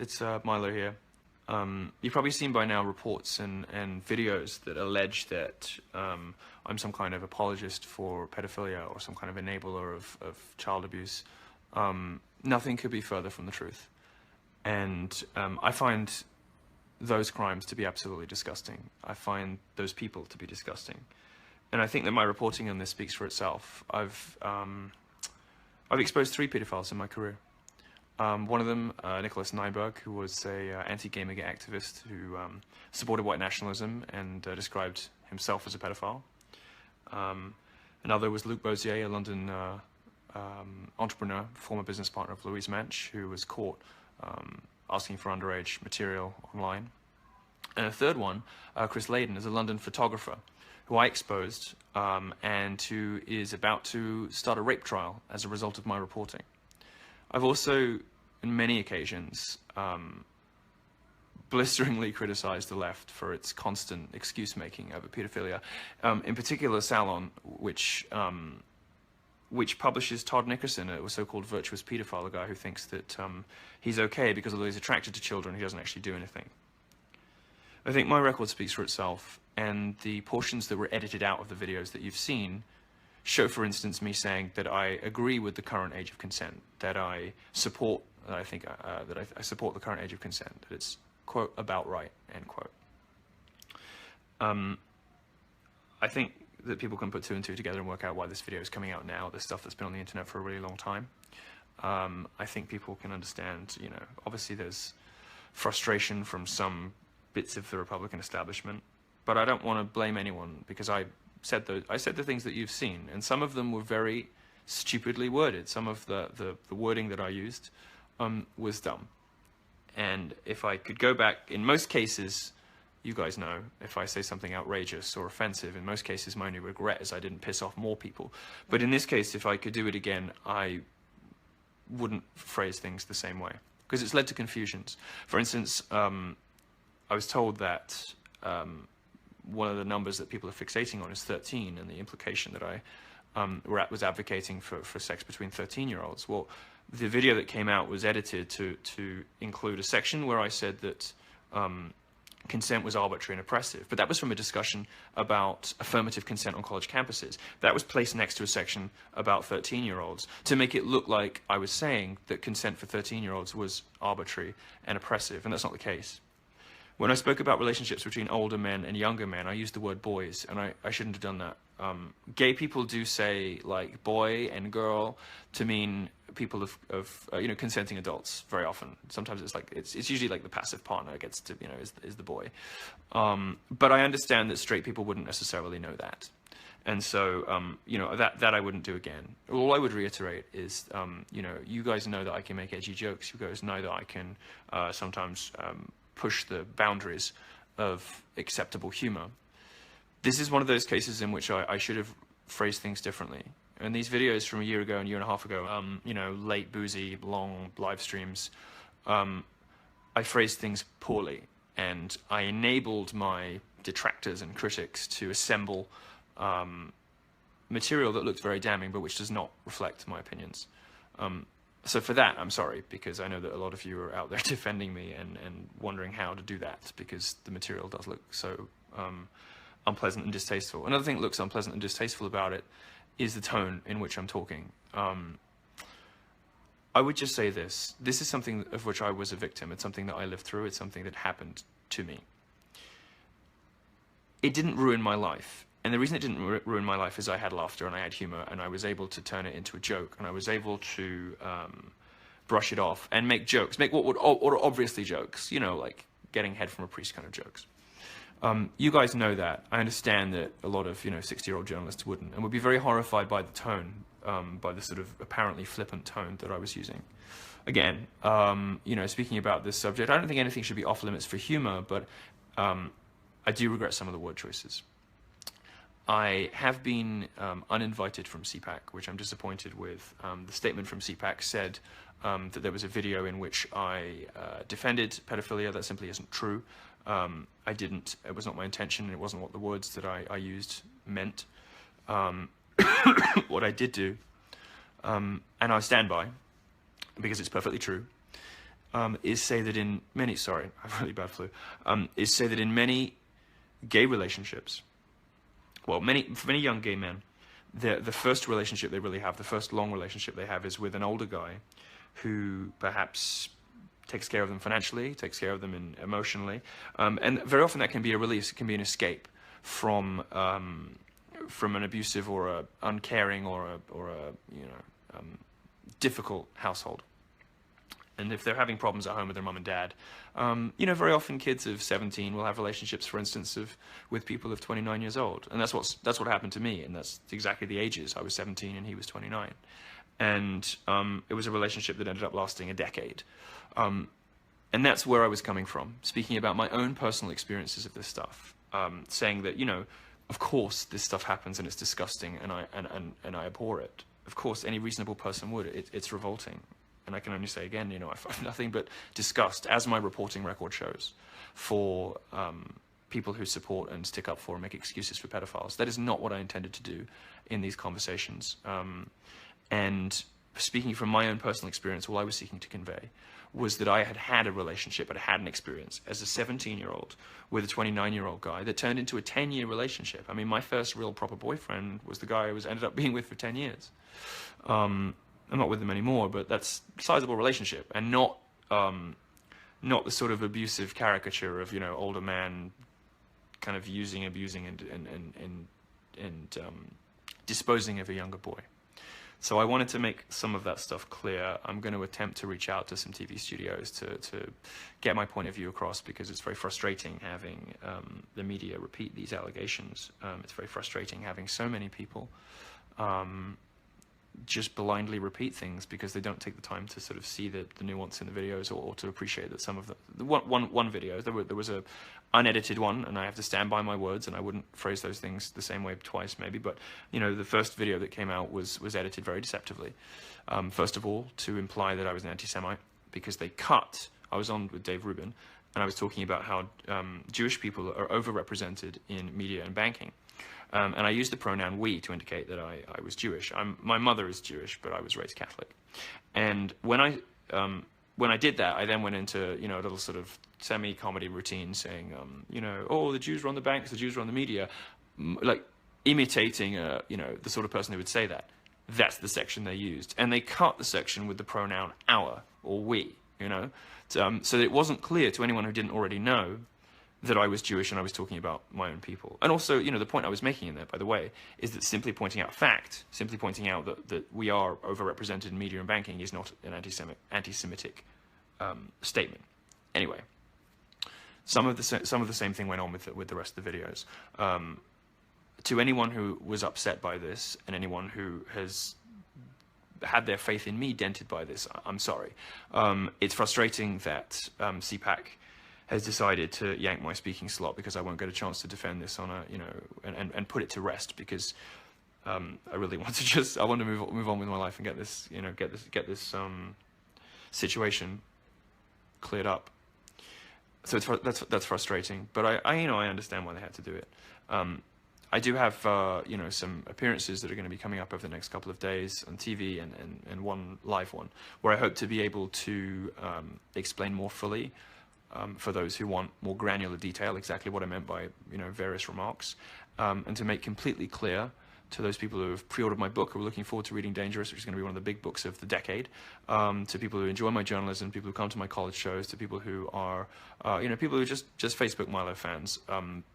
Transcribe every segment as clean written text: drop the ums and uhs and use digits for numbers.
It's Milo here. You've probably seen by now reports and videos that allege that I'm some kind of apologist for pedophilia or some kind of enabler of child abuse. Nothing could be further from the truth. And I find those crimes to be absolutely disgusting. I find those people to be disgusting. And I think that my reporting on this speaks for itself. I've exposed 3 pedophiles in my career. One of them, Nicholas Nyberg, who was a anti-Gamergate activist who supported white nationalism and described himself as a pedophile. Another was Luc Bozier, a London entrepreneur, former business partner of Louise Mensch, who was caught asking for underage material online. And a third one, Chris Layden, is a London photographer who I exposed and who is about to start a rape trial as a result of my reporting. I've also, on many occasions, blisteringly criticized the left for its constant excuse-making over pedophilia. In particular, Salon, which publishes Todd Nickerson, a so-called virtuous pedophile, a guy who thinks that he's okay because although he's attracted to children, he doesn't actually do anything. I think my record speaks for itself, and the portions that were edited out of the videos that you've seen show, for instance, me saying that I agree with the current age of consent, that I support, I support the current age of consent, that it's, quote, about right, end quote. I think that people can put 2 and 2 together and work out why this video is coming out now, this stuff that's been on the internet for a really long time. I think people can understand, you know, obviously there's frustration from some bits of the Republican establishment, but I don't want to blame anyone because I said the things that you've seen, and some of them were very stupidly worded. Some of the wording that I used was dumb. And if I could go back, in most cases, you guys know, if I say something outrageous or offensive, in most cases my only regret is I didn't piss off more people. But in this case, if I could do it again, I wouldn't phrase things the same way, because it's led to confusions. For instance, I was told that one of the numbers that people are fixating on is 13, and the implication that I was advocating for sex between 13-year-olds. Well, the video that came out was edited to include a section where I said that consent was arbitrary and oppressive, but that was from a discussion about affirmative consent on college campuses. That was placed next to a section about 13-year-olds to make it look like I was saying that consent for 13-year-olds was arbitrary and oppressive, and that's not the case. When I spoke about relationships between older men and younger men, I used the word boys, and I shouldn't have done that. Gay people do say like boy and girl to mean people of you know, consenting adults very often. Sometimes it's like it's usually like the passive partner gets to, you know, is the boy. But I understand that straight people wouldn't necessarily know that, and so you know, that I wouldn't do again. All I would reiterate is you know, you guys know that I can make edgy jokes. You guys know that I can sometimes push the boundaries of acceptable humor. This is one of those cases in which I should have phrased things differently. And these videos from a year ago and a year and a half ago, you know, late, boozy, long live streams, I phrased things poorly, and I enabled my detractors and critics to assemble material that looked very damning, but which does not reflect my opinions. So for that, I'm sorry, because I know that a lot of you are out there defending me and wondering how to do that, because the material does look so unpleasant and distasteful. Another thing that looks unpleasant and distasteful about it is the tone in which I'm talking. I would just say this. This is something of which I was a victim. It's something that I lived through. It's something that happened to me. It didn't ruin my life. And the reason it didn't ruin my life is I had laughter and I had humor, and I was able to turn it into a joke, and I was able to brush it off and make jokes, make what are obviously jokes, you know, like getting head from a priest kind of jokes. You guys know that. I understand that a lot of, you know, 60-year-old journalists wouldn't, and would be very horrified by the tone, by the sort of apparently flippant tone that I was using. Again, you know, speaking about this subject, I don't think anything should be off limits for humor, but I do regret some of the word choices. I have been uninvited from CPAC, which I'm disappointed with. The statement from CPAC said that there was a video in which I defended pedophilia. That simply isn't true. I didn't. It was not my intention, and it wasn't what the words that I used meant. What I did do, and I stand by, because it's perfectly true, is say that in many, sorry, I have really bad flu, is say that in many gay relationships, well, for many young gay men, the first relationship they really have, the first long relationship they have, is with an older guy who perhaps takes care of them financially, takes care of them emotionally, and very often that can be a release, it can be an escape from an abusive or a uncaring or a difficult household. And if they're having problems at home with their mum and dad, very often kids of 17 will have relationships, for instance, with people of 29 years old. And that's what happened to me, and that's exactly the ages. I was 17 and he was 29. And it was a relationship that ended up lasting a decade. And that's where I was coming from, speaking about my own personal experiences of this stuff, saying that, of course this stuff happens and it's disgusting and I abhor it. Of course, any reasonable person would. It's revolting. And I can only say again, I find nothing but disgust, as my reporting record shows, for people who support and stick up for and make excuses for pedophiles. That is not what I intended to do in these conversations. And speaking from my own personal experience, all I was seeking to convey was that I had a relationship, I had an experience as a 17-year-old with a 29-year-old guy that turned into a 10-year relationship. I mean, my first real proper boyfriend was the guy I ended up being with for 10 years. I'm not with them anymore, but that's a sizable relationship, and not the sort of abusive caricature of older man kind of abusing and disposing of a younger boy. So I wanted to make some of that stuff clear. I'm going to attempt to reach out to some TV studios to get my point of view across, because it's very frustrating having the media repeat these allegations. It's very frustrating having so many people just blindly repeat things because they don't take the time to sort of see the nuance in the videos, or to appreciate that some of the one video, there was a unedited one, and I have to stand by my words, and I wouldn't phrase those things the same way twice maybe, but the first video that came out was edited very deceptively. First of all, to imply that I was an anti-Semite, because I was on with Dave Rubin, and I was talking about how Jewish people are overrepresented in media and banking. And I used the pronoun we to indicate that I was Jewish. My mother is Jewish, but I was raised Catholic. And when I did that, I then went into a little sort of semi-comedy routine saying, oh, the Jews run the banks, the Jews run the media, like imitating the sort of person who would say that. That's the section they used, and they cut the section with the pronoun our or we, so that it wasn't clear to anyone who didn't already know that I was Jewish and I was talking about my own people. And also, the point I was making in there, by the way, is that simply pointing out fact, simply pointing out that we are overrepresented in media and banking is not an anti-Semitic statement. Anyway, some of the same thing went on with the rest of the videos. To anyone who was upset by this, and anyone who has had their faith in me dented by this, I'm sorry. It's frustrating that CPAC has decided to yank my speaking slot, because I won't get a chance to defend this on and put it to rest, because I really want to I want to move on with my life and get this situation cleared up. So that's frustrating, but I understand why they had to do it. I do have some appearances that are going to be coming up over the next couple of days on TV, and one live one where I hope to be able to explain more fully, for those who want more granular detail, exactly what I meant by various remarks, and to make completely clear to those people who have pre-ordered my book, who are looking forward to reading Dangerous, which is going to be one of the big books of the decade, to people who enjoy my journalism, people who come to my college shows, to people who are people who are just Facebook Milo fans,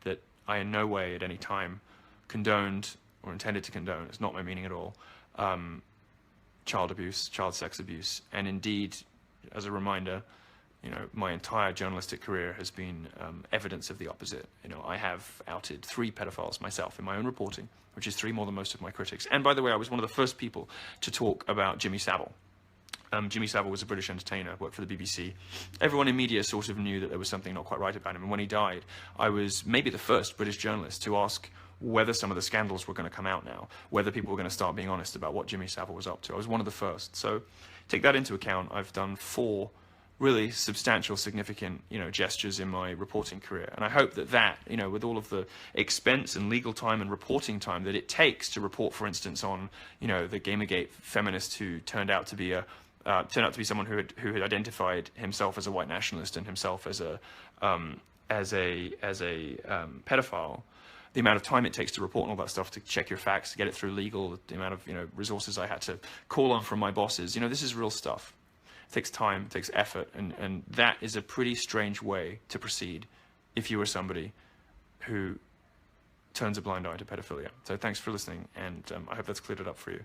that I in no way at any time condoned or intended to condone, it's not my meaning at all, child abuse, child sex abuse. And indeed, as a reminder, my entire journalistic career has been evidence of the opposite. I have outed 3 pedophiles myself in my own reporting, which is 3 more than most of my critics. And by the way, I was one of the first people to talk about Jimmy Savile. Jimmy Savile was a British entertainer, worked for the BBC. Everyone in media sort of knew that there was something not quite right about him. And when he died, I was maybe the first British journalist to ask whether some of the scandals were going to come out now, whether people were going to start being honest about what Jimmy Savile was up to. I was one of the first. So take that into account. I've done 4 really substantial, significant, gestures in my reporting career. And I hope that, with all of the expense and legal time and reporting time that it takes to report, for instance, on, the Gamergate feminist who turned out to be a turned out to be someone who had identified himself as a white nationalist and himself as a pedophile, the amount of time it takes to report and all that stuff, to check your facts, to get it through legal, the amount of resources I had to call on from my bosses, this is real stuff. It takes time, it takes effort, and that is a pretty strange way to proceed if you are somebody who turns a blind eye to pedophilia. So thanks for listening, and I hope that's cleared it up for you.